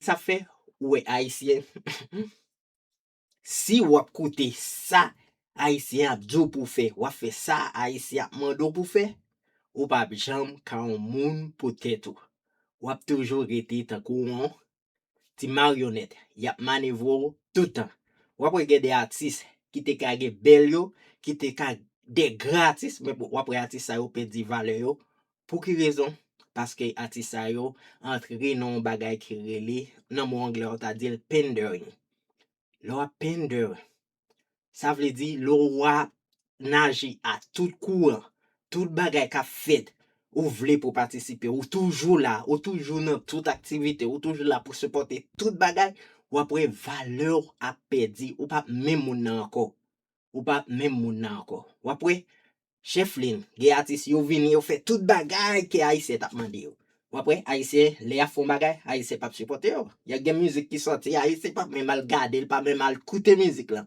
Ça fait, ouais, haïtien, si wap koute ça, haïtien ap djo pou fè, wap fè ça, haïtien ap mando pou fè, ou pa jam ka un moun pou tèt ou. Wap toujou rete tan kou an, ti marionnette, yap manevo toutan. Wap wè gen de artiste qui te kage bel yo, qui te kage de gratis, mais wap wè artiste sa yo pedi vale yo. Pour ki raison? Parce que artiste sa yo entre non bagay ki rele, nan mou anglais on ta dit pandering. Lo pender, ça veut dire lo nage à tout courant, tout bagay ka fait, ou vle pour participer, ou toujours là, ou toujours dans toute activité, ou toujours là pour supporter tout bagay, ou après valeur a perdu, ou pas même moun nan encore. Ou pas même moun nan encore. Ou après chef lin, gen artiste yo vini yo fait tout bagay que haïtien t'a mandé yo. Ou après haïtien les a font bagay, haïtien pas supporter yo. Y a gen musique qui sorti, haïtien pas même mal garder, pas même mal écouter musique là.